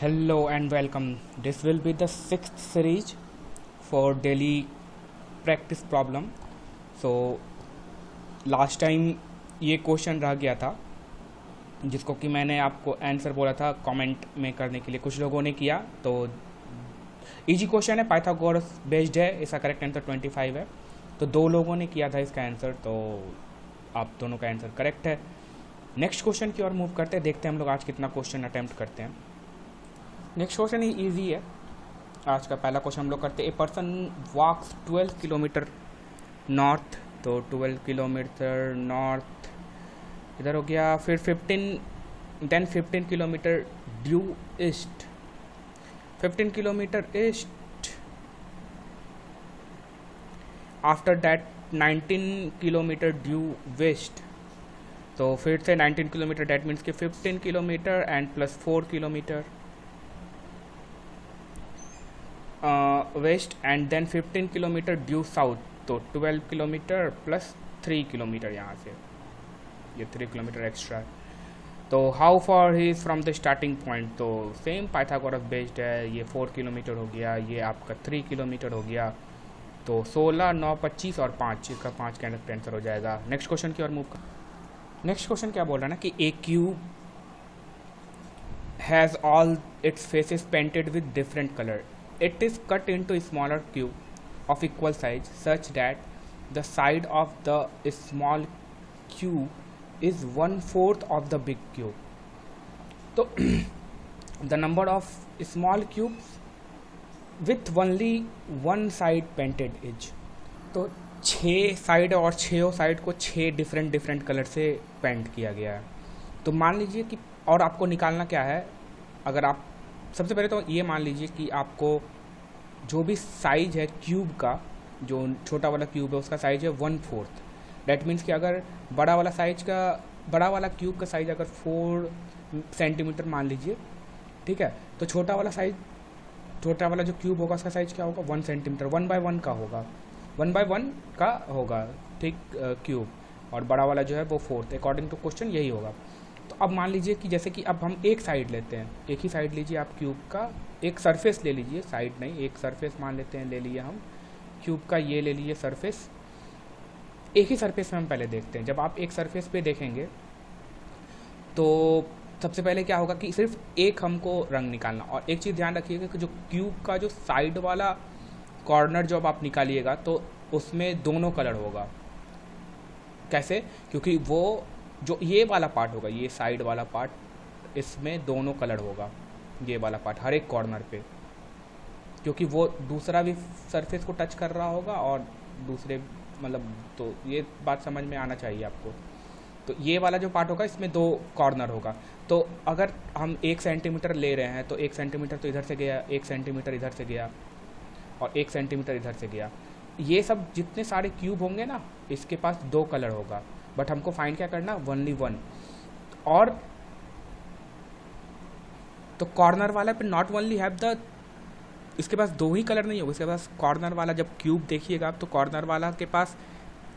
Hello and welcome. This will be the sixth series for daily practice problem. So last time ये question रह गया था जिसको कि मैंने आपको आंसर बोला था कमेंट में करने के लिए। कुछ लोगों ने किया, तो इजी क्वेश्चन है, पाइथागोरस बेस्ड है। इसका करेक्ट आंसर 25 है। तो दो लोगों ने किया था इसका आंसर, तो आप दोनों का आंसर करेक्ट है। नेक्स्ट क्वेश्चन की ओर मूव करते हैं, देखते हैं हम लोग आज कितना क्वेश्चन अटेम्प्ट करते हैं। नेक्स्ट क्वेश्चन ही ईजी है। आज का पहला क्वेश्चन हम लोग करते हैं। A person walks 12 kilometre north, तो 12 किलोमीटर नॉर्थ इधर हो गया। फिर 15 kilometre due east, 15 kilometre east. After that 19 kilometre due west, तो फिर से 19 किलोमीटर, डैट मीन्स कि 15 kilometre and plus 4 kilometre west, and then 15 kilometre due south, तो 12 किलोमीटर प्लस 3 किलोमीटर यहाँ से, ये 3 किलोमीटर एक्स्ट्रा। तो how far he is from the starting point, तो सेम पाइथागोरस बेस्ड है। ये 4 किलोमीटर हो गया, ये आपका 3 किलोमीटर हो गया। तो 16, 9, 25 और 5, इसका 5 का आंसर हो जाएगा। नेक्स्ट क्वेश्चन की ओर मूव कर। नेक्स्ट क्वेश्चन क्या बोल रहा है ना कि a cube has all its faces painted with different colour. It is cut into a smaller cube of equal size such that the side of the small cube is 1/4 of the big cube. So the number of small cubes with only one side painted is. तो 6 side और 6 side को 6 different colour से paint किया गया है। तो मान लीजिए कि, और आपको निकालना क्या है, अगर आप सबसे पहले तो ये मान लीजिए कि आपको जो भी साइज है क्यूब का, जो छोटा वाला क्यूब है उसका साइज है 1/4। डैट मीन्स कि अगर बड़ा वाला क्यूब का साइज अगर 4 सेंटीमीटर मान लीजिए, ठीक है, तो छोटा वाला जो क्यूब होगा उसका साइज क्या होगा, 1 सेंटीमीटर, 1/1 का होगा, 1/1 का होगा, ठीक, क्यूब। और बड़ा वाला जो है वो 4th, अकॉर्डिंग टू क्वेश्चन यही होगा। तो अब मान लीजिए कि जैसे कि अब हम एक साइड लेते हैं, एक ही साइड लीजिए आप क्यूब का, एक सरफेस ले लीजिए, साइड नहीं, एक सरफेस मान लेते हैं, ले लिए हम क्यूब का, ये ले लीजिए सरफेस। एक ही सरफेस में हम पहले देखते हैं। जब आप एक सरफेस पे देखेंगे तो सबसे पहले क्या होगा कि सिर्फ एक हमको रंग निकालना। और एक चीज़ ध्यान रखिएगा कि जो क्यूब का जो साइड वाला कॉर्नर जब आप निकालिएगा तो उसमें दोनों कलर होगा। कैसे? क्योंकि वो जो ये वाला पार्ट होगा, ये साइड वाला पार्ट, इसमें दोनों कलर होगा, ये वाला पार्ट हर एक कॉर्नर पे, क्योंकि वो दूसरा भी सरफेस को टच कर रहा होगा और दूसरे, मतलब, तो ये बात समझ में आना चाहिए आपको। तो ये वाला जो पार्ट होगा इसमें 2 कॉर्नर होगा। तो अगर हम 1 सेंटीमीटर ले रहे हैं तो 1 सेंटीमीटर तो इधर से गया, 1 सेंटीमीटर इधर से गया और 1 सेंटीमीटर इधर से गया। ये सब जितने सारे क्यूब होंगे ना, इसके पास 2 कलर होगा, बट हमको फाइंड क्या करना, ओनली 1। और तो कॉर्नर वाला पे नॉट ओनली हैव द, इसके पास 2 ही कलर नहीं होगा, इसके पास कॉर्नर वाला जब क्यूब देखिएगा आप तो कॉर्नर वाला के पास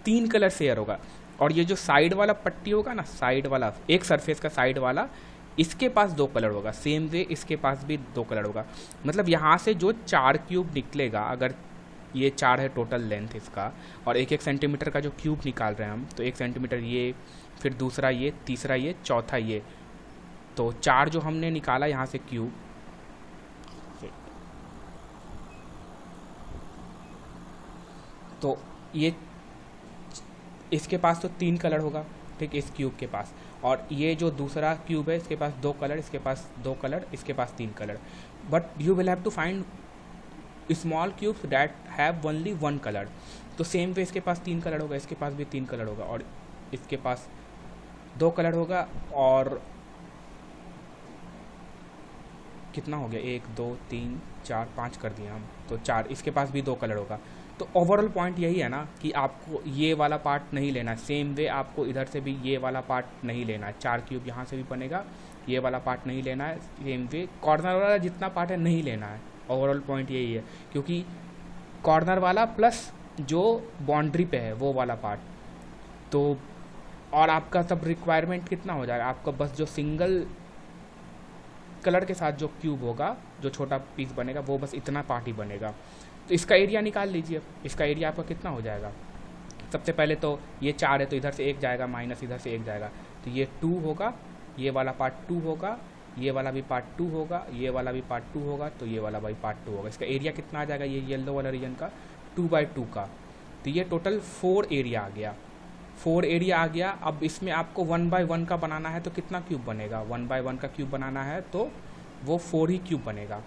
3 कलर शेयर होगा। और ये जो साइड वाला पट्टी होगा ना, साइड वाला एक सरफेस का साइड वाला, इसके पास 2 कलर होगा। सेम वे इसके पास भी 2 कलर होगा। मतलब यहाँ से जो 4 क्यूब निकलेगा, अगर ये 4 है टोटल लेंथ इसका, और 1-1 सेंटीमीटर का जो क्यूब निकाल रहे हैं हम, तो 1 सेंटीमीटर ये, फिर दूसरा ये, तीसरा ये, चौथा ये, तो 4 जो हमने निकाला यहाँ से क्यूब, तो ये इसके पास तो 3 कलर होगा, ठीक, इस क्यूब के पास। और ये जो दूसरा क्यूब है इसके पास 2 कलर, इसके पास 2 कलर, इसके पास 3 colour. But you will have to find small cubes that have only 1 colour. तो सेम वे इसके पास 3 कलर होगा, इसके पास भी 3 कलर होगा, और इसके पास 2 कलर होगा। और कितना हो गया, 1 2 3 4 5 कर दिया हम, तो 4, इसके पास भी 2 कलर होगा। तो ओवरऑल पॉइंट यही है ना कि आपको ये वाला पार्ट नहीं लेना है। सेम वे आपको इधर से भी ये वाला पार्ट नहीं लेना है। 4 क्यूब यहाँ से भी बनेगा, ये वाला पार्ट नहीं लेना है। सेम वे कॉर्नर वाला जितना पार्ट है नहीं लेना है। ओवरऑल पॉइंट यही है, क्योंकि कॉर्नर वाला प्लस जो बाउंड्री पे है वो वाला पार्ट, तो और आपका सब रिक्वायरमेंट कितना हो जाएगा, आपका बस जो सिंगल कलर के साथ जो क्यूब होगा, जो छोटा पीस बनेगा, वो बस इतना पार्ट ही बनेगा। तो इसका एरिया निकाल लीजिए। इसका एरिया आपका कितना हो जाएगा? सबसे पहले तो ये 4 है तो इधर से 1 जाएगा, माइनस इधर से 1 जाएगा, तो ये 2 होगा, ये वाला पार्ट 2 होगा, ये वाला भी पार्ट 2 होगा, ये वाला भी पार्ट 2 होगा, तो ये वाला भी पार्ट 2 होगा। इसका एरिया कितना आ जाएगा ये येलो वाला रीजन का? 2/2 का। तो ये टोटल 4 एरिया आ गया। 4 एरिया आ गया। अब इसमें आपको 1/1 का बनाना है तो कितना क्यूब बनेगा? 1/1 का क्यूब बनाना है तो वो 4 ही क्यूब बनेगा।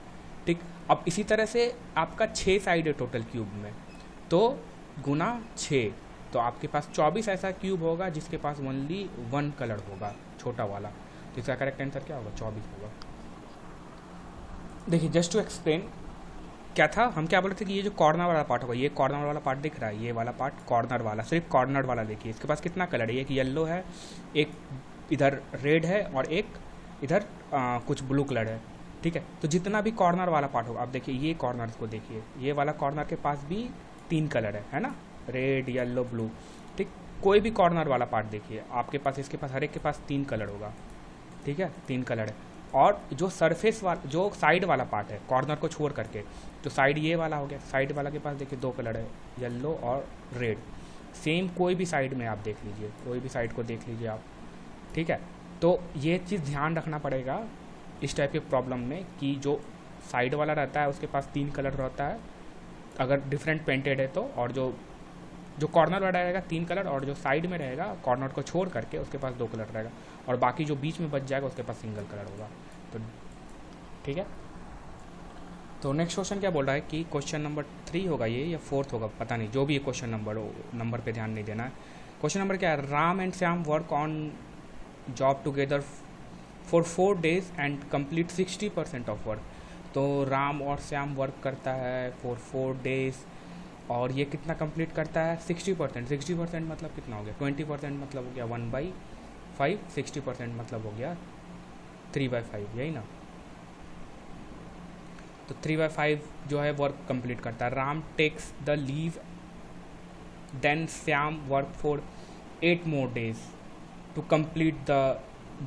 ठीक, अब इसी तरह से आपका 6 साइड है टोटल क्यूब में, तो गुना 6, तो आपके पास 24 ऐसा क्यूब होगा जिसके पास ओनली 1 कलर होगा, छोटा वाला। तो इसका करेक्ट आंसर क्या होगा? 24 होगा। देखिए, जस्ट टू एक्सप्लेन क्या था, हम क्या बोल रहे थे कि ये जो कॉर्नर वाला पार्ट होगा, ये कॉर्नर वाला पार्ट दिख रहा है, ये वाला पार्ट कॉर्नर वाला, सिर्फ कॉर्नर वाला देखिए, इसके पास कितना कलर है? एक येलो है, एक इधर रेड है और एक इधर कुछ ब्लू कलर है। ठीक है, तो जितना भी कॉर्नर वाला पार्ट होगा, आप देखिए ये कॉर्नर को देखिए, ये वाला कॉर्नर के पास भी 3 कलर है ना, रेड, येलो, ब्लू। ठीक, कोई भी कॉर्नर वाला पार्ट देखिए आपके पास, इसके पास हर एक के पास 3 कलर होगा। ठीक है, 3 कलर है। और जो सरफेस वाला, जो साइड वाला पार्ट है कॉर्नर को छोड़ करके, तो साइड ये वाला हो गया, साइड वाला के पास देखिए 2 कलर है, येलो और रेड। सेम कोई भी साइड में आप देख लीजिए, कोई भी साइड को देख लीजिए आप। ठीक है, तो ये चीज़ ध्यान रखना पड़ेगा इस टाइप के प्रॉब्लम में कि जो साइड वाला रहता है उसके पास 3 कलर रहता है अगर डिफरेंट पेंटेड है तो, और जो कॉर्नर वाला रहेगा 3 कलर, और जो साइड में रहेगा कॉर्नर को छोड़ करके उसके पास 2 कलर रहेगा, और बाकी जो बीच में बच जाएगा उसके पास सिंगल कलर होगा। तो ठीक है, तो नेक्स्ट क्वेश्चन क्या बोल रहा है कि क्वेश्चन नंबर 3 होगा ये या 4th होगा, पता नहीं, जो भी ये क्वेश्चन नंबर हो, नंबर पे ध्यान नहीं देना है। क्वेश्चन नंबर क्या है? Ram and Shyam work on job together for 4 days and complete 60% of work. तो राम और श्याम वर्क करता है फॉर 4 days और ये कितना कंप्लीट करता है? 60%। 60% मतलब कितना हो गया? 20% मतलब हो गया 1/5, 60% मतलब हो गया 3/5, यही ना। तो 3/5 जो है वर्क कंप्लीट करता है। Ram takes the leave, then Shyam work for 8 more days to complete the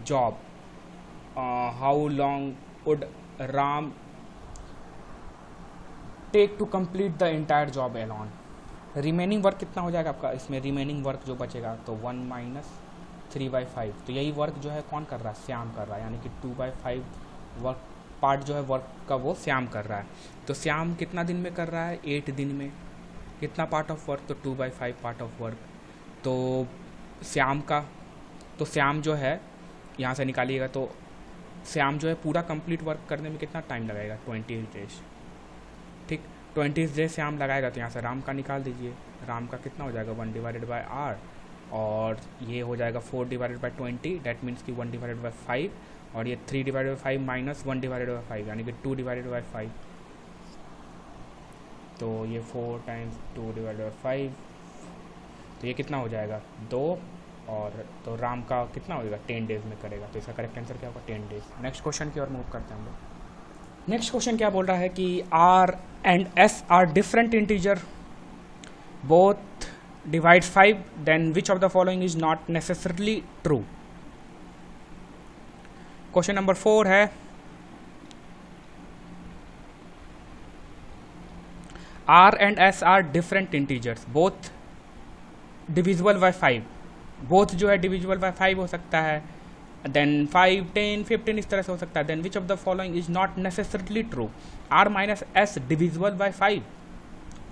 job. How long would Ram take to complete the entire job alone? Remaining work कितना हो जाएगा आपका? इसमें रिमेनिंग वर्क जो बचेगा तो 1 - 3/5, तो यही वर्क जो है कौन कर रहा है? श्याम कर रहा है, यानी कि 2/5 वर्क पार्ट जो है वर्क का वो श्याम कर रहा है। तो श्याम कितना दिन में कर रहा है? 8 दिन में। कितना पार्ट ऑफ वर्क? तो 2/5 पार्ट ऑफ वर्क। तो श्याम का, तो श्याम जो है यहाँ से निकालिएगा, तो श्याम जो है पूरा कंप्लीट वर्क करने में कितना टाइम लगाएगा? 20 days। ठीक, 20 days श्याम लगाएगा, तो यहाँ से राम का निकाल दीजिए। राम का कितना हो जाएगा? 1/r, और ये हो जाएगा 4/20, डैट मीन्स कि 1/5, और ये 3/5 माइनस 1/5 यानी कि 2/5। तो ये 4 × 2/5, तो ये कितना हो जाएगा? 2, और तो राम का कितना होगा? 10 days में करेगा, तो इसका करेक्ट आंसर क्या होगा? 10 days। नेक्स्ट क्वेश्चन की ओर मूव करते हैं हम लोग। नेक्स्ट क्वेश्चन क्या बोल रहा है कि R and S are different integer, both divides 5, then which of the following is not necessarily true? Question number 4 है, R and S are different integers, both divisible by 5, both जो है divisible by 5 हो सकता है, then 5, 10, 15 इस तरह से हो सकता है। Then which of the following is not necessarily true? R - S divisible by 5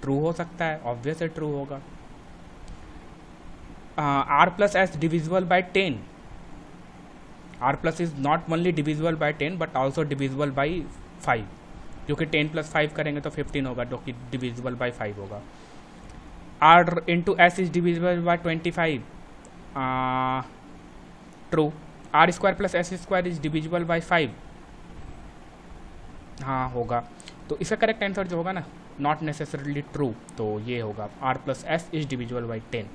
true हो सकता है, ऑब्वियसली ट्रू होगा। R + S divisible by 10, R+ is not only divisible by 10 but also divisible by 5, क्योंकि 10 + 5 करेंगे तो 15 होगा, जो कि डिविजिबल बाय 5 होगा। R × S is divisible bye 25, true. R² + S² is divisible by 5, हाँ होगा। तो इसका करेक्ट आंसर जो होगा ना, नॉट नेसेसरली ट्रू, तो ये होगा R + S is divisible by 10।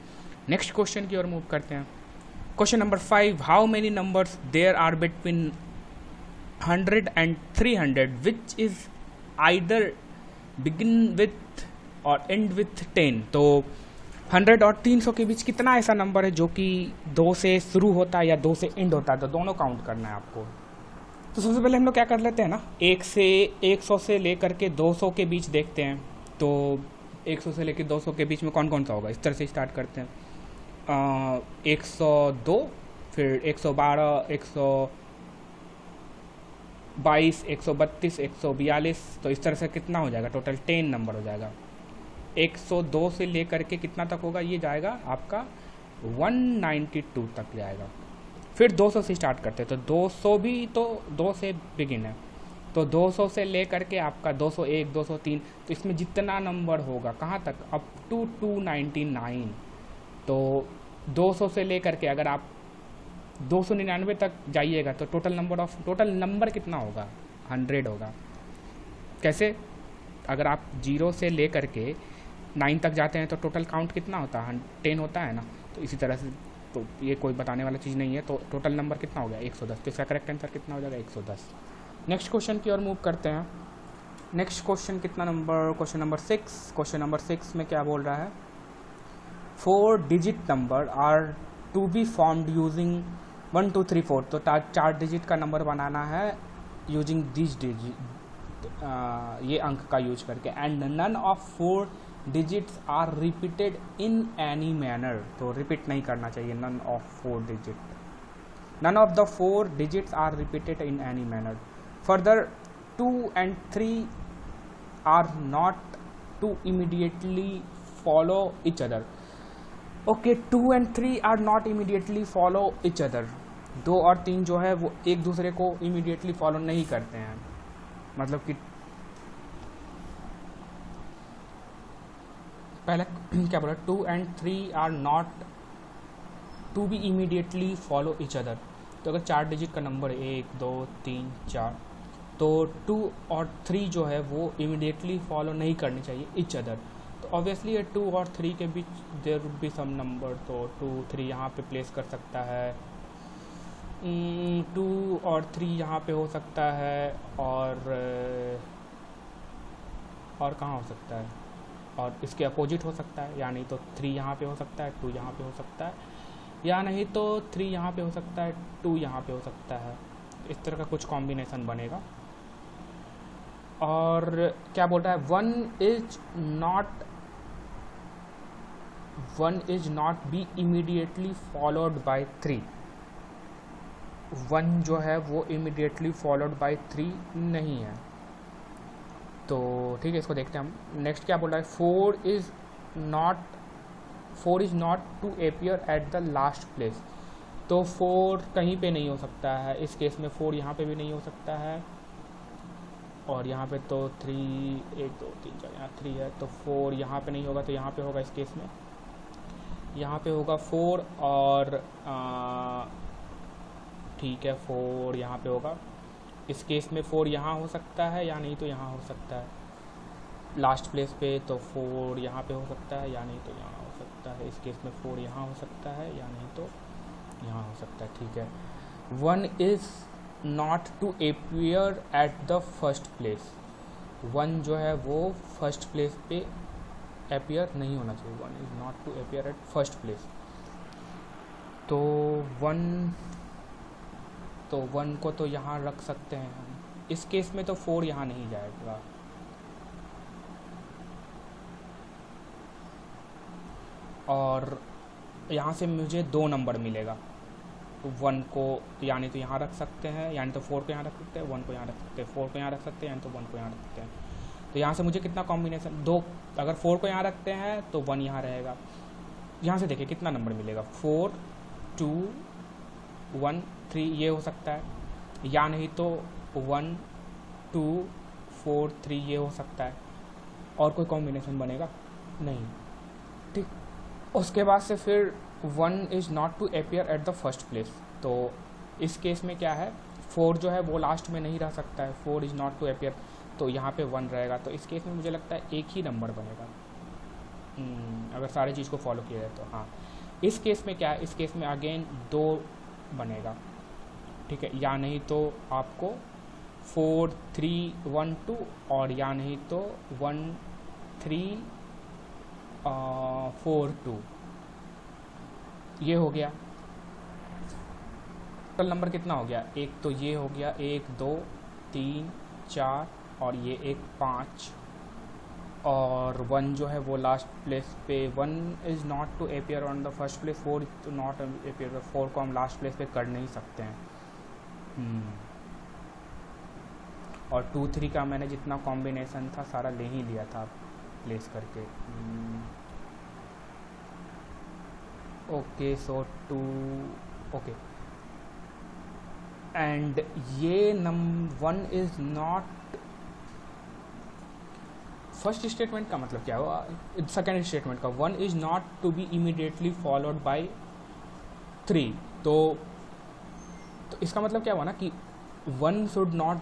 Next question की ओर मूव करते हैं। Question number 5, how many numbers there are between 100 and 300 which is either begin with और एंड विथ 10? तो 100 और 300 के बीच कितना ऐसा नंबर है जो कि 2 से शुरू होता है या 2 से एंड होता है? तो दोनों काउंट करना है आपको। तो सबसे पहले हम लोग क्या कर लेते हैं ना, 100 से लेकर के 200 के बीच देखते हैं। तो 100 से लेकर 200 के बीच में कौन कौन सा होगा, इस तरह से स्टार्ट करते हैं। 102, फिर 112, 122, 132, 142, तो इस तरह से कितना हो जाएगा, टोटल 10 नंबर हो जाएगा। 102 से लेकर के कितना तक होगा, ये जाएगा आपका 192 तक जाएगा। फिर 200 से स्टार्ट करते हैं, तो 200 भी तो 2 से बिगिन है, तो 200 से लेकर के आपका 201, 203, तो इसमें जितना नंबर होगा कहाँ तक, अप टू 299। तो 200 से लेकर के अगर आप 299 तक जाइएगा तो टोटल नंबर कितना होगा, 100 होगा। कैसे, अगर आप 0 से लेकर के 9 तक जाते हैं तो टोटल काउंट कितना होता है, 10 होता है ना। तो इसी तरह से, तो ये कोई बताने वाला चीज़ नहीं है। तो टोटल नंबर कितना हो गया, 110। तो इसका करेक्ट आंसर कितना हो जाएगा, 110। नेक्स्ट क्वेश्चन की ओर मूव करते हैं। नेक्स्ट क्वेश्चन कितना नंबर, क्वेश्चन नंबर 6। क्वेश्चन नंबर 6 में क्या बोल रहा है, 4 digit number are to be formed using 1 2 3 4। तो 4 डिजिट का नंबर बनाना है यूजिंग दिस डिजिट, ये अंक का यूज करके। And none of 4 digits are repeated in any manner. तो रिपीट नहीं करना चाहिए, none of 4 digit, none of the 4 digits are repeated in any manner. Further 2 and 3 are not to immediately follow each other. Okay, 2 and 3 are not immediately follow each other. 2 और 3 जो है वो एक दूसरे को इमीडिएटली फॉलो नहीं करते हैं, मतलब कि पहले क्या बोला, 2 and 3 are not to be immediately follow each other. तो अगर 4 डिजिट का नंबर 1 2 3 4, तो 2 और 3 जो है वो इमीडिएटली फॉलो नहीं करनी चाहिए इच अदर। तो ऑब्वियसली ये 2 और 3 के बीच there would be some number, तो 2 3 यहाँ पे प्लेस कर सकता है, 2 और 3 यहाँ पे हो सकता है, और कहाँ हो सकता है, और इसके अपोजिट हो सकता है, या नहीं तो 3 यहाँ पे हो सकता है, 2 यहाँ पे हो सकता है, या नहीं तो 3 यहाँ पे हो सकता है, 2 यहाँ पे हो सकता है। इस तरह का कुछ कॉम्बिनेशन बनेगा। और क्या बोल रहा है, 1 is not be immediately followed by 3। 1 जो है वो इमीडिएटली फॉलोड बाय 3 नहीं है। तो ठीक है, इसको देखते हैं हम। नेक्स्ट क्या बोल रहा है, 4 is not to appear at the last place. तो 4 कहीं पे नहीं हो सकता है, इस केस में 4 यहाँ पे भी नहीं हो सकता है, और यहाँ पे तो 3 1 2 3 4 यहाँ 3 है, तो 4 यहाँ पे नहीं होगा, तो यहाँ पे होगा, इस केस में यहाँ पे होगा 4, और ठीक है 4 यहाँ पे होगा। इस केस में 4 यहाँ हो सकता है, या नहीं तो यहाँ हो सकता है लास्ट प्लेस पे, तो 4 यहाँ पे हो सकता है, या नहीं तो यहाँ हो सकता है। इस केस में 4 यहाँ हो सकता है, या नहीं तो यहाँ हो सकता है। ठीक है, 1 is not to appear at the first place. 1 जो है वो फर्स्ट प्लेस पे अपीयर नहीं होना चाहिए। 1 is not to appear at first place. तो 1 को तो यहाँ रख सकते हैं हम। इस केस में तो 4 यहाँ नहीं जाएगा। और यहाँ से मुझे 2 नंबर मिलेगा। तो 1 को यानी तो यहाँ रख सकते हैं, यानी तो 4 को यहाँ रख सकते हैं, 1 को यहाँ रख सकते हैं, 4 को यहाँ रख सकते हैं, यानी तो 1 को यहाँ रख सकते हैं। तो यहाँ से मुझे कितना कॉम्बिनेशन, 2, अगर 4 को यहाँ रखते हैं तो 1 यहाँ रहेगा। यहाँ से देखिए कितना नंबर मिलेगा, 4 2 1 3 ये हो सकता है, या नहीं तो 1 2 4 3 ये हो सकता है। और कोई कॉम्बिनेशन बनेगा नहीं। ठीक, उसके बाद से फिर 1 is not to appear at the first place. तो इस केस में क्या है, 4 जो है वो लास्ट में नहीं रह सकता है, 4 इज़ नॉट टू अपीयर, तो यहाँ पे 1 रहेगा। तो इस केस में मुझे लगता है एक ही नंबर बनेगा, अगर सारी चीज़ को फॉलो किया जाए तो। हाँ, इस केस में क्या है, इस केस में अगेन 2 बनेगा। ठीक है, या नहीं तो आपको 4 3 1 2, और या नहीं तो 1 3 4 2, ये हो गया। टोटल नंबर कितना हो गया, एक तो ये हो गया 1 2 3 4 और ये एक 5 और 1 जो है वो लास्ट प्लेस पे, 1 is not to appear on the first place, 4 to not appear, 4 को हम लास्ट प्लेस पे कर नहीं सकते हैं। और 2 3 का मैंने जितना कॉम्बिनेशन था सारा ले ही लिया था प्लेस करके। ओके सो 2 ओके एंड ये 1 इज़ नॉट, फर्स्ट स्टेटमेंट का मतलब क्या हुआ, सेकेंड स्टेटमेंट का 1 is not to be immediately followed by 3, तो इसका मतलब क्या हुआ ना कि 1 should not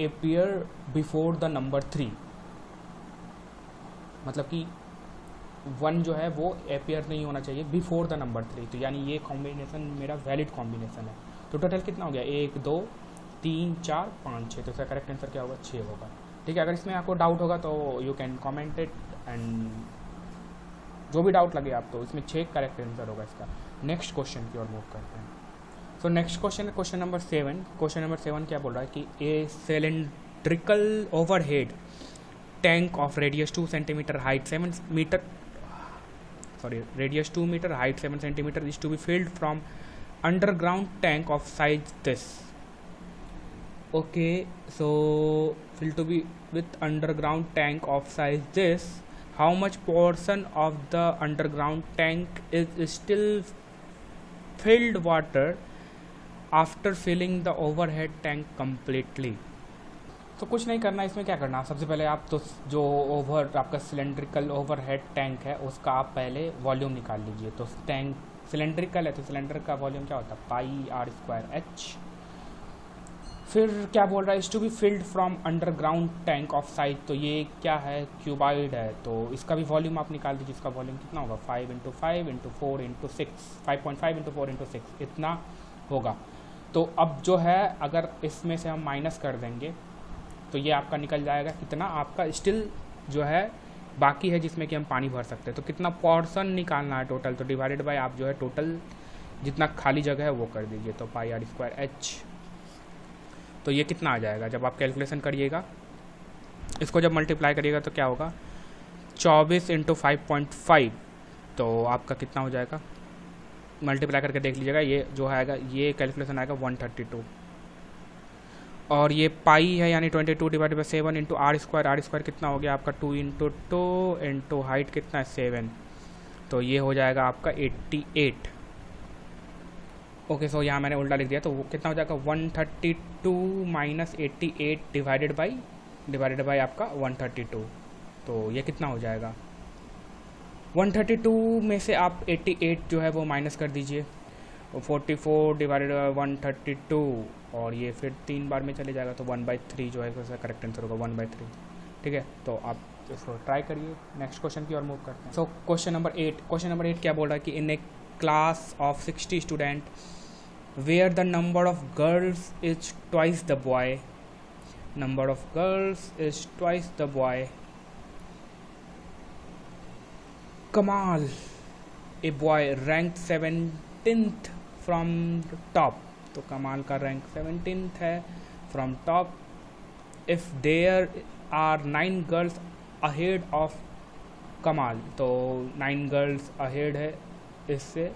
appear before the number 3, मतलब कि 1 जो है वो अपियर नहीं होना चाहिए बिफोर द नंबर 3, तो यानी ये कॉम्बिनेशन मेरा वैलिड कॉम्बिनेशन है। तो टोटल कितना हो गया, 1 2 3 4 5 6, तो इसका करेक्ट आंसर क्या होगा, 6 होगा। ठीक है, अगर इसमें आपको डाउट होगा तो you can comment it and जो भी डाउट लगे आप, तो इसमें 6 करेक्ट आंसर होगा इसका। नेक्स्ट क्वेश्चन की ओर मूव करते हैं। सो नेक्स्ट क्वेश्चन है क्वेश्चन नंबर 7। क्वेश्चन नंबर 7 क्या बोल रहा है कि a cylindrical overhead tank of radius 2 centimeter height 7 meter, radius 2 meter, height 7 centimeter is to be filled from underground tank of size this. Okay, so filled to be with underground tank of size this. How much portion of the underground tank is still filled water after filling the overhead tank completely? तो कुछ नहीं करना, इसमें क्या करना, सबसे पहले आप तो जो आपका सिलेंड्रिकल ओवरहेड टैंक है उसका आप पहले वॉल्यूम निकाल लीजिए। तो टैंक सिलेंड्रिकल है तो सिलेंडर का वॉल्यूम क्या होता है, पाई आर स्क्वायर एच। फिर क्या बोल रहा है, is to be filled from underground tank of size, तो ये क्या है, क्यूबाइड है, तो इसका भी वॉल्यूम आप निकाल दीजिए। इसका वॉल्यूम कितना होगा, 5 × 5 × 4 × 6, 5.5 × 4 × 6 इतना होगा। तो अब जो है अगर इसमें से हम माइनस कर देंगे तो ये आपका निकल जाएगा कितना, आपका स्टिल जो है बाकी है जिसमें कि हम पानी भर सकते हैं। तो कितना पोर्शन निकालना है टोटल, तो डिवाइडेड बाय आप जो है टोटल जितना खाली जगह है वो कर दीजिए। तो पाई आर स्क्वायर एच, तो ये कितना आ जाएगा, जब आप कैलकुलेशन करिएगा इसको जब मल्टीप्लाई करिएगा तो क्या होगा, 24 × 5.5, तो आपका कितना हो जाएगा, मल्टीप्लाई करके देख लीजिएगा, ये जो आएगा ये कैलकुलेशन आएगा 132, और ये पाई है यानी 22 डिवाइडेड बाई 7 × आर स्क्वायर कितना हो गया आपका 2 × 2 × हाइट कितना है 7, तो ये हो जाएगा आपका 88। ओके, सो यहाँ मैंने उल्टा लिख दिया, तो वो कितना हो जाएगा 132 - 88 डिवाइडेड बाई आपका 132, तो ये कितना हो जाएगा, 132 में से आप 88 जो है वो माइनस कर दीजिए, 44 डिवाइडेड बाई 132, और ये फिर 3 बार में चले जाएगा, तो 1/3 जो है उसका करेक्ट आंसर होगा 1/3। ठीक है, तो आप इसको ट्राई करिए। नेक्स्ट क्वेश्चन की ओर मूव करते हैं। सो क्वेश्चन नंबर 8 क्या बोल रहा है कि in a class of 60 student where the number of girls is twice the boy, number of girls is twice the boy, Kamal a boy rank 17th from top, तो कमाल का rank 17th है from top. If there are 9 girls ahead of Kamal, तो 9 girls ahead है इससे,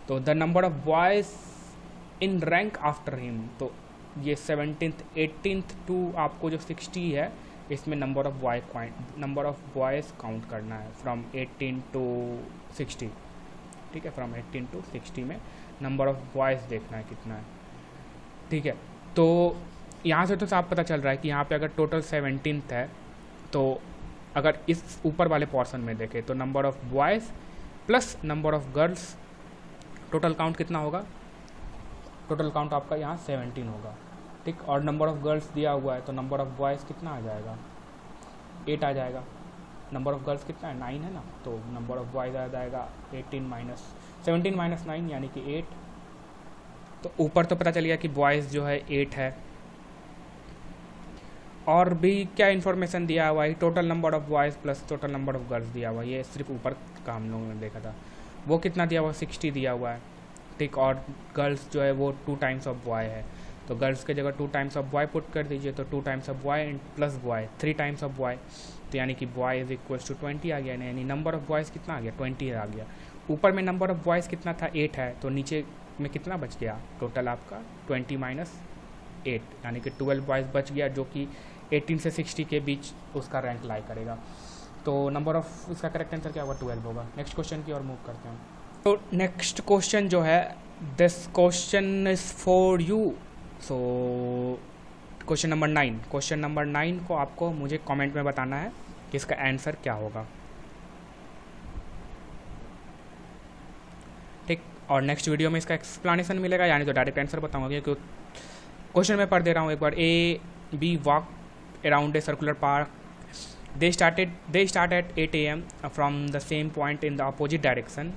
तो the number of boys in rank after him, तो ये 17th 18th to आपको जो 60 है इसमें नंबर ऑफ बॉयज़ काउंट करना है फ्रॉम 18 to 60। ठीक है, फ्रॉम 18 to 60 में नंबर ऑफ बॉयज़ देखना है कितना है। ठीक है, तो यहाँ से तो साफ पता चल रहा है कि यहाँ पे अगर टोटल 17th है, तो अगर इस ऊपर वाले पोर्शन में देखें तो number of boys plus number of girls, total count कितना होगा, टोटल काउंट आपका यहाँ 17 होगा। ठीक, और नंबर ऑफ गर्ल्स दिया हुआ है तो नंबर ऑफ बॉयज़ कितना आ जाएगा, 8 आ जाएगा। नंबर ऑफ गर्ल्स कितना है, 9 है ना, तो नंबर ऑफ बॉयज़ आ जाएगा 17 - 9 यानी कि 8। तो ऊपर तो पता चल गया कि बॉयज़ जो है 8 है, और भी क्या इन्फॉर्मेशन दिया हुआ है, total number of boys plus total number of girls दिया हुआ है, ये सिर्फ ऊपर का हम लोगों ने देखा था। वो कितना दिया हुआ है, 60 दिया हुआ है। ठीक, और गर्ल्स जो है वो 2 टाइम्स ऑफ बॉय है, तो गर्ल्स के जगह 2 टाइम्स ऑफ बॉय पुट कर दीजिए, तो 2 times of boy plus boy 3 times of boy, तो यानी कि बॉय इज इक्वल्स टू 20 आ गया, यानी नंबर ऑफ बॉयज़ कितना आ गया 20 आ गया। ऊपर में नंबर ऑफ बॉयज़ कितना था 8 है, तो नीचे में कितना बच गया टोटल आपका 20 माइनस 8, यानी कि 12 बॉयज़ बच गया, जो कि 18 से 60 के बीच उसका रैंक लाई करेगा। तो नंबर ऑफ इसका करेक्ट आंसर क्या होगा 12 होगा। नेक्स्ट क्वेश्चन की ओर मूव करते हैं। तो नेक्स्ट क्वेश्चन जो है, this question is for you. So question number 9 को आपको मुझे कमेंट में बताना है कि इसका आंसर क्या होगा, ठीक। और नेक्स्ट वीडियो में इसका एक्सप्लेनेशन मिलेगा, यानी तो डायरेक्ट आंसर बताऊंगा, क्योंकि क्वेश्चन में पढ़ दे रहा हूँ एक बार। A B walk around a circular park, they start at 8 a.m. from the same point in the opposite direction.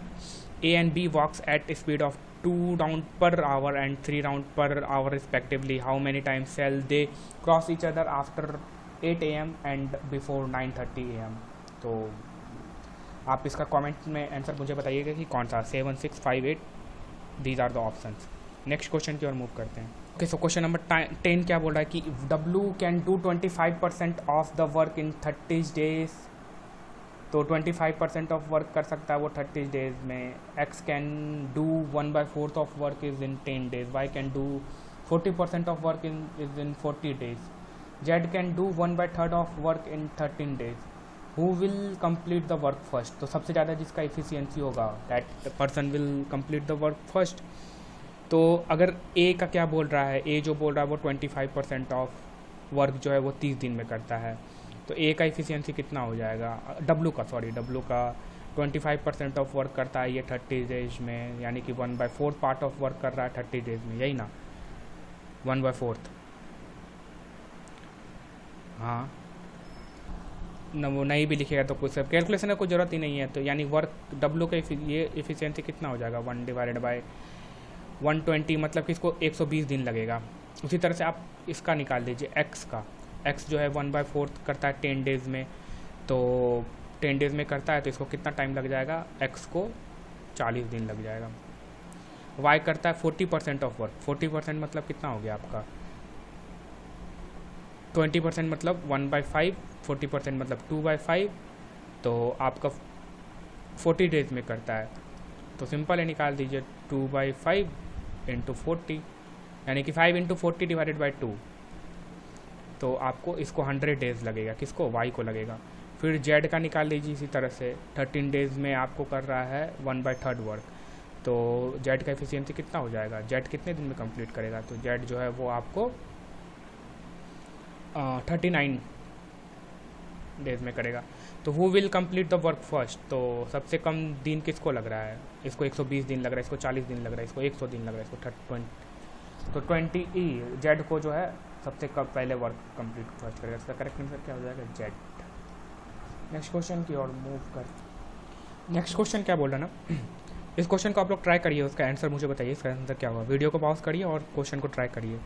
A and B walks at a speed of 2 rounds per hour and 3 rounds per hour respectively. How many times shall they cross each other after 8 a.m. and before 9:30 a.m. तो आप इसका comment में answer मुझे बताइएगा कि कौन सा 7, 6, 5, 8 these are the options. Next question की ओर मूव करते हैं। ओके, सो क्वेश्चन नंबर 10 क्या बोल रहा है कि W can do 25% of the work in 30 days, तो 25% ऑफ वर्क कर सकता है वो 30 डेज में। X can do 1/4 of work is in 10 days, Y can do 40% of work is in 40 days, Z can do 1/3 of work in 13 days. Who will complete the work first, तो सबसे ज़्यादा जिसका efficiency होगा that person will complete the work first. तो अगर ए का क्या बोल रहा है, ए जो बोल रहा है वो 25% ऑफ वर्क जो है वो 30 दिन में करता है, तो ए का एफिशिएंसी कितना हो जाएगा, डब्लू का 25% ऑफ वर्क करता है ये 30 डेज में, यानी कि 1/4 पार्ट ऑफ वर्क कर रहा है 30 डेज में, यही ना 1/4। हाँ न, वो नहीं भी लिखेगा तो कुछ सब कैलकुलेशन का कोई ज़रूरत ही नहीं है, तो यानी वर्क डब्लू का ये एफिशिएंसी कितना हो जाएगा 1 डिवाइडेड बाय 120, मतलब कि इसको 120 दिन लगेगा। उसी तरह से आप इसका निकाल दीजिए एक्स का, एक्स जो है 1/4 करता है 10 डेज़ में, तो 10 डेज़ में करता है तो इसको कितना टाइम लग जाएगा, एक्स को 40 दिन लग जाएगा। वाई करता है 40% ऑफ वर्क, 40% मतलब कितना हो गया आपका 20% मतलब 1/5, 40% मतलब 2/5, तो आपका 40 डेज में करता है, तो सिंपल है निकाल दीजिए 2/5 इंटू 40, यानी कि 5 इंटू 40 डिवाइडेड बाई 2, तो आपको इसको 100 डेज़ लगेगा, किसको वाई को लगेगा। फिर जेड का निकाल लीजिए इसी तरह से, 13 डेज़ में आपको कर रहा है 1/3 वर्क, तो जेड का एफिशिएंसी कितना हो जाएगा, जेड कितने दिन में कंप्लीट करेगा, तो जेड जो है वो आपको 39 डेज में करेगा। तो who will complete the work first, तो सबसे कम दिन किसको लग रहा है, इसको 120 दिन लग रहा है, इसको 40 दिन लग रहा है, इसको 100 दिन लग रहा है, इसको 20, तो 20 जेड को जो है सबसे कम पहले वर्क कंप्लीट फर्स्ट करेगा। इसका करेक्ट आंसर क्या हो जाएगा जेड। नेक्स्ट क्वेश्चन की ओर मूव कर। नेक्स्ट क्वेश्चन क्या बोल रहा है ना, इस क्वेश्चन को आप लोग ट्राई करिए, उसका आंसर मुझे बताइए इसका आंसर क्या होगा। वीडियो को पॉज करिए और क्वेश्चन को ट्राई करिए।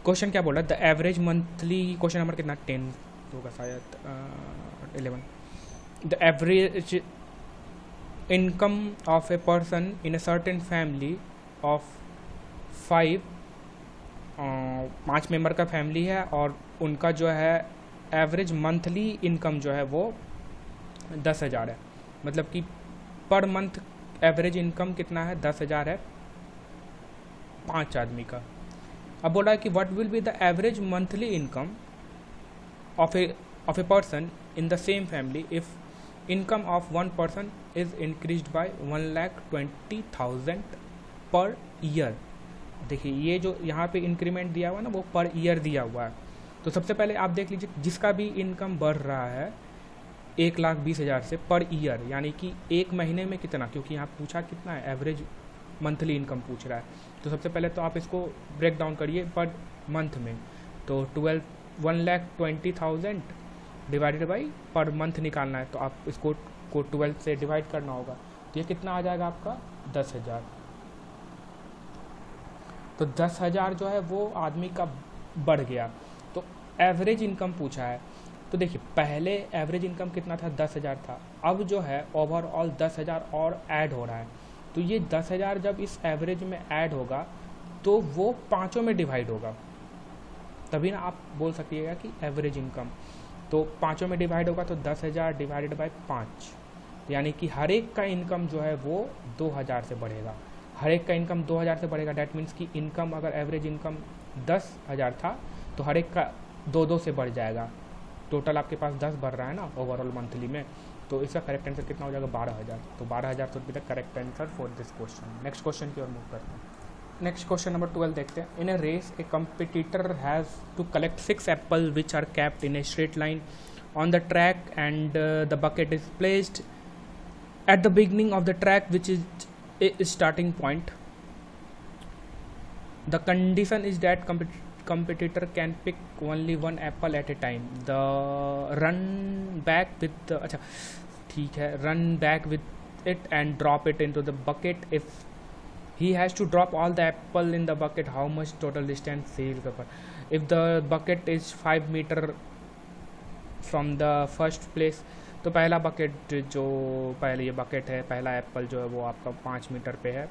क्वेश्चन क्या बोल रहा है, the average monthly, question number कितना 10 होगा शायद 11, the average income of a person in a certain family of 5 member का फैमिली है, और उनका जो है एवरेज मंथली इनकम जो है वो 10,000 है, मतलब कि पर मंथ एवरेज इनकम कितना है 10,000 है 5 आदमी का। अब बोला है कि what will be the average monthly income of a person in the same family if income of one person is increased by 1,20,000 per year. देखिए ये जो यहाँ पे इंक्रीमेंट दिया हुआ है ना वो पर ईयर दिया हुआ है। तो सबसे पहले आप देख लीजिए जिसका भी इनकम बढ़ रहा है 1,20,000 से पर ईयर, यानी कि एक महीने में कितना, क्योंकि यहाँ पूछा कितना है एवरेज मंथली इनकम पूछ रहा है। तो सबसे पहले तो आप इसको ब्रेक डाउन करिए पर मंथ में, तो 1,20,000 डिवाइडेड बाई पर मंथ निकालना है, तो आप इसको 12 से डिवाइड करना होगा, तो ये कितना आ जाएगा आपका 10,000। तो 10,000 जो है वो आदमी का बढ़ गया। तो एवरेज इनकम पूछा है, तो देखिए पहले एवरेज इनकम कितना था 10,000 था, अब जो है ओवरऑल 10,000 और ऐड हो रहा है, तो ये 10,000 जब इस एवरेज में ऐड होगा तो वो पाँचों में डिवाइड होगा, तभी ना आप बोल सकिएगा कि एवरेज इनकम। तो पाँचों में डिवाइड होगा तो 10,000 डिवाइडेड बाय 5, यानी कि हर एक का इनकम जो है वो 2,000 से बढ़ेगा। हर एक का इनकम 2,000 से बढ़ेगा, डैट मीन्स कि इनकम अगर एवरेज इनकम 10,000 था तो हर एक का 2-2 से बढ़ जाएगा। टोटल आपके पास 10 बढ़ रहा है ना ओवरऑल मंथली में, तो इसका करेक्ट आंसर कितना हो जाएगा 12,000। तो 12,000 तो be the correct answer for this question. Next question की ओर मूव करते हैं। नेक्स्ट क्वेश्चन नंबर 12 देखते हैं। In a race a competitor has to collect 6 apple which are kept in a straight line on the track and the bucket is placed at the beginning of the track, which is a starting point. The condition is that competitor can pick only one apple at a time. The run back with the अच्छा ठीक है, run back with it and drop it into the bucket. If he has to drop all the apple in the bucket, how much total distance he will cover? If the bucket is 5 meter from the first place, तो पहला bucket जो पहले ये bucket है, पहला Apple जो है वो आपका 5 मीटर पे है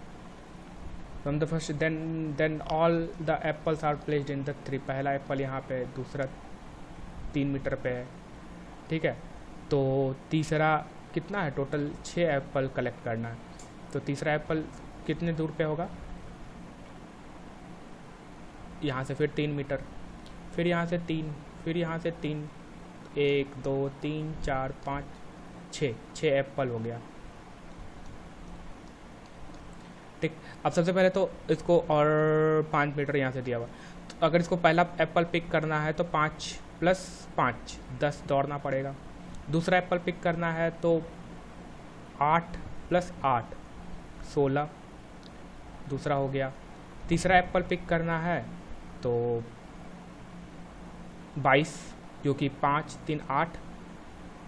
from the first, then all the apples are placed in the 3। पहला एप्पल यहाँ पे, दूसरा 3 मीटर पे है, ठीक है। तो तीसरा कितना है, टोटल 6 एप्पल कलेक्ट करना है। तो तीसरा एप्पल कितने दूर पे होगा, यहाँ से फिर 3 मीटर, फिर यहाँ से 3, फिर यहाँ से 3, 1 2 3 4 5 6 एप्पल हो गया, ठीक। अब सबसे पहले तो इसको और 5 मीटर यहाँ से दिया हुआ, तो अगर इसको पहला एप्पल पिक करना है तो 5 + 5 10 दौड़ना पड़ेगा। दूसरा एप्पल पिक करना है तो 8 + 8 16 दूसरा हो गया। तीसरा एप्पल पिक करना है तो 22, जो कि 5 3 8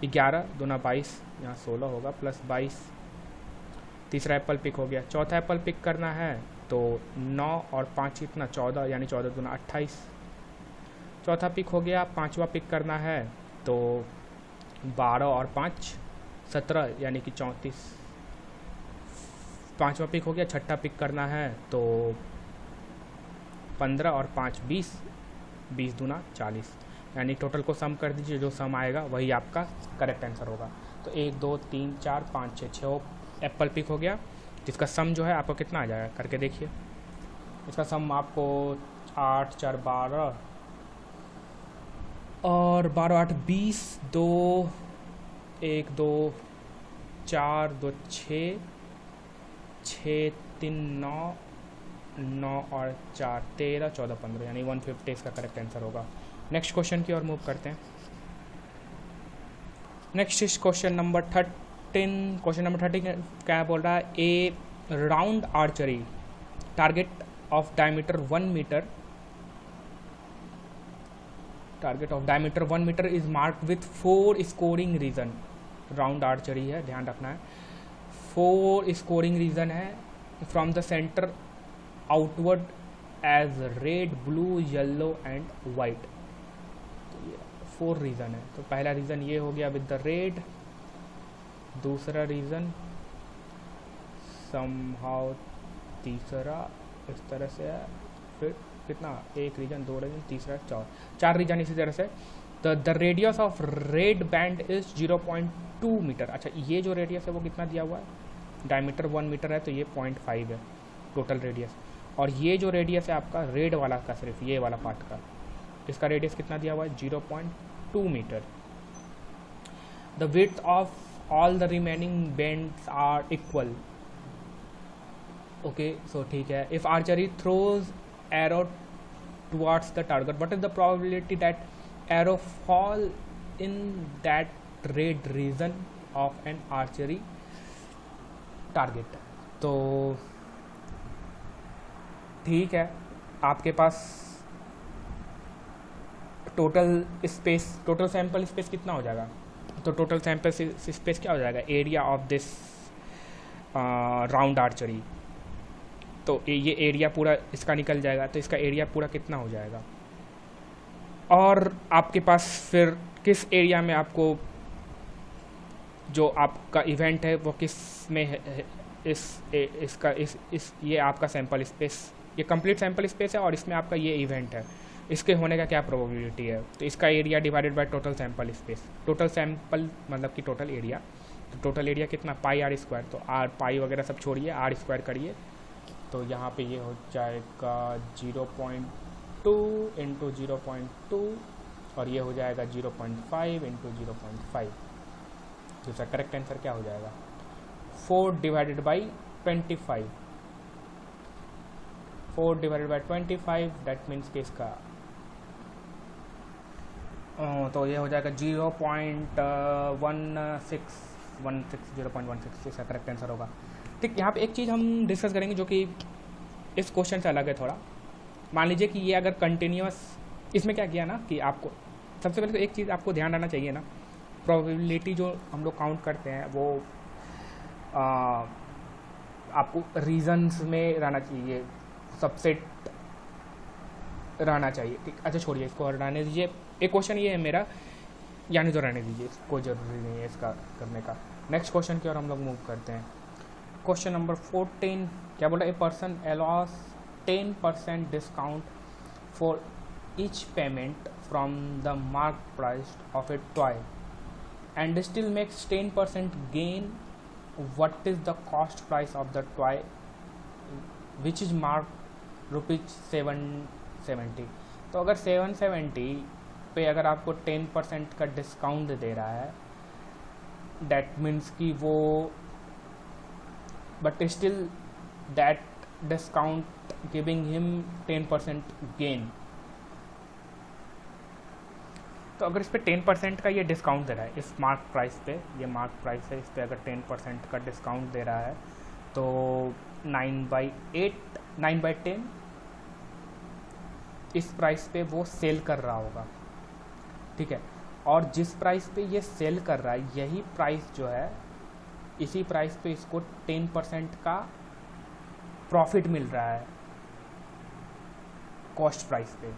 11 दूना 22, यहाँ 16 होगा प्लस 22। तीसरा एप्पल पिक हो गया। चौथा एप्पल पिक करना है तो 9 और 5 कितना 14, यानी 14 दूना 28। चौथा पिक हो गया। पांचवा पिक करना है तो 12 और 5 17, यानी कि 34। पांचवा पिक हो गया। छठा पिक करना है तो 15 और 5 20, 20 दूना 40, यानी टोटल को सम कर दीजिए, जो सम आएगा वही आपका करेक्ट आंसर होगा। तो 1 2 3 4 5 6 एप्पल पिक हो गया, जिसका सम जो है आपको कितना आ जाएगा करके देखिए। इसका सम आपको 8 4 12 और 12 8 20, 2 1 2 4 2 6 6 3 9 9 और 4 13 14 15, यानी 150 इसका करेक्ट आंसर होगा। नेक्स्ट क्वेश्चन की ओर मूव करते हैं। Next is question number 13। Question number 13 क्या बोल रहा है, a round archery target of diameter 1 metre, target of diameter 1 metre is marked with 4 scoring region. Round archery है, ध्यान रखना है, 4 स्कोरिंग रीजन है from the centre outward as red blue yellow and white. 4 region है। तो पहला reason ये हो गया विद द रेड, दूसरा रीज़न समहाउ, तीसरा इस तरह से है, फिर कितना 1 रीजन 2 रीजन, तीसरा 4 रीजन इसी तरह से। तो the radius of red band is 0.2 meter. अच्छा, ये जो रेडियस है वो कितना दिया हुआ है, डायमीटर 1 मीटर है तो ये 0.5 है टोटल रेडियस, और ये जो रेडियस है आपका रेड वाला का, सिर्फ ये वाला पार्ट का, इसका रेडियस कितना दिया हुआ है 0.2 metre. The width of all the remaining bands are equal. Okay, so ठीक है। If archery throws arrow towards the target, what is the probability that arrow fall in that red region of an archery target. तो ठीक है, आपके पास total space, total sample space कितना हो जाएगा, तो टोटल सैंपल स्पेस क्या हो जाएगा, area of this round archery. तो ये एरिया पूरा इसका निकल जाएगा, तो इसका एरिया पूरा कितना हो जाएगा, और आपके पास फिर किस एरिया में आपको जो आपका इवेंट है वो किस में इसका इस ये आपका सैम्पल स्पेस, ये कंप्लीट सैम्पल स्पेस है और इसमें आपका ये इवेंट है, इसके होने का क्या प्रोबेबिलिटी है। तो इसका area divided by total sample space, total sample मतलब कि टोटल एरिया, तो टोटल एरिया कितना पाई आर स्क्वायर, तो आर पाई वगैरह सब छोड़िए, आर स्क्वायर करिए, तो यहाँ पे ये हो जाएगा 0.2 इंटू 0.2 और ये हो जाएगा 0.5 इंटू 0.5। तो इसका करेक्ट आंसर क्या हो जाएगा 4 divided by 25, 4 divided by 25, that means कि इसका तो ये हो जाएगा 0.16 इसका करेक्ट आंसर होगा। ठीक, यहाँ पे एक चीज़ हम डिस्कस करेंगे जो कि इस क्वेश्चन से अलग है थोड़ा। मान लीजिए कि ये अगर कंटिन्यूअस, इसमें क्या किया ना कि आपको सबसे पहले तो एक चीज़ आपको ध्यान रखना चाहिए ना, प्रोबेबिलिटी जो हम लोग काउंट करते हैं वो आपको रीजन्स में रहना चाहिए, सबसेट रहना चाहिए। ठीक, अच्छा छोड़िए इसको हटाने दीजिए। एक क्वेश्चन ये है मेरा, यानी तो रहने दीजिए, कोई ज़रूरी नहीं है इसका करने का। नेक्स्ट क्वेश्चन की ओर हम लोग मूव करते हैं। क्वेश्चन नंबर 14 क्या बोला, a person allows 10% discount for each payment from the mark price of a toy and still makes 10% gain, what is the cost price of the toy which is marked ₹770। तो अगर 770 पे अगर आपको 10% का discount दे रहा है, दैट मीन्स कि वो, but still that discount giving him 10% gain. तो अगर इस पर 10% का ये डिस्काउंट दे रहा है इस मार्क प्राइस पे, ये मार्क प्राइस है, इस पर अगर 10% का डिस्काउंट दे रहा है तो 9/10 इस प्राइस पे वो सेल कर रहा होगा। ठीक है, और जिस प्राइस पे ये सेल कर रहा है यही प्राइस जो है, इसी प्राइस पे इसको 10% का प्रॉफिट मिल रहा है कॉस्ट प्राइस पे।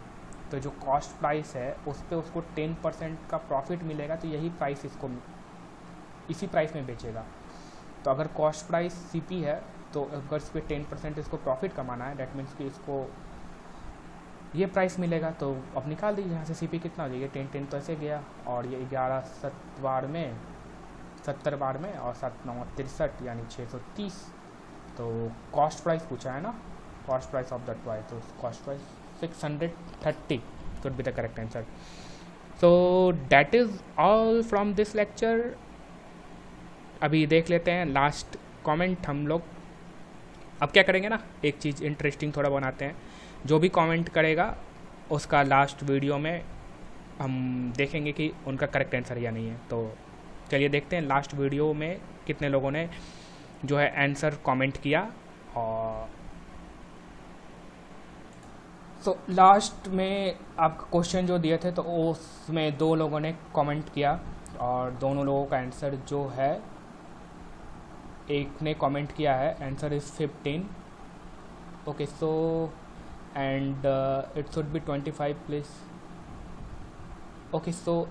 तो जो कॉस्ट प्राइस है उस पे उसको 10% का प्रॉफिट मिलेगा, तो यही प्राइस इसको इसी प्राइस में बेचेगा। तो अगर कॉस्ट प्राइस CP है तो अगर इस पर 10% इसको प्रॉफिट कमाना है, डैट मीन्स कि इसको ये प्राइस मिलेगा। तो अब निकाल दीजिए यहाँ से CP कितना हो जाएगा, 10 तो ऐसे गया, और ये 11 7 बार में 70 बार में और 7 9 63 यानी 630। तो कॉस्ट प्राइस पूछा है ना, cost price of the toy, तो cost price 630 could be the correct answer. So that is all from this lecture. अभी देख लेते हैं लास्ट कमेंट हम लोग। अब क्या करेंगे ना, एक चीज़ इंटरेस्टिंग थोड़ा बनाते हैं, जो भी कमेंट करेगा उसका लास्ट वीडियो में हम देखेंगे कि उनका करेक्ट आंसर या नहीं है। तो चलिए देखते हैं लास्ट वीडियो में कितने लोगों ने जो है आंसर कमेंट किया। और तो लास्ट में आपका क्वेश्चन जो दिए थे तो उसमें 2 लोगों ने कमेंट किया और दोनों लोगों का आंसर जो है, एक ने कमेंट किया है answer is 15। Okay, so and it should be 25 please. Okay, so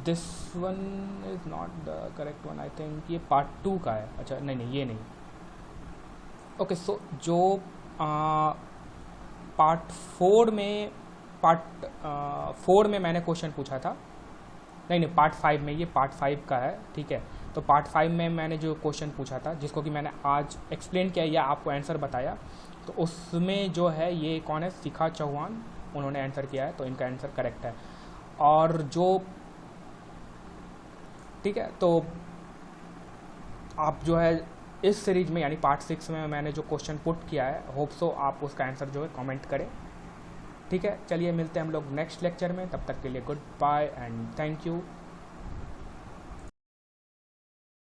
this one is not the correct one, I think ये पार्ट 2 का है। अच्छा नहीं ये नहीं। ओके, सो जो पार्ट 4 में मैंने क्वेश्चन पूछा था, नहीं पार्ट 5 में, ये पार्ट 5 का है। ठीक है, तो पार्ट 5 में मैंने जो क्वेश्चन पूछा था जिसको कि मैंने आज एक्सप्लेन किया या आपको आंसर बताया, तो उसमें जो है ये कौन है, शिखा चौहान, उन्होंने आंसर किया है, तो इनका आंसर करेक्ट है। और जो ठीक है, तो आप जो है इस सीरीज में यानी पार्ट 6 में मैंने जो क्वेश्चन पुट किया है, होप सो आप उसका आंसर जो है कमेंट करें। ठीक है, चलिए मिलते हैं हम लोग नेक्स्ट लेक्चर में, तब तक के लिए good bye and thank you.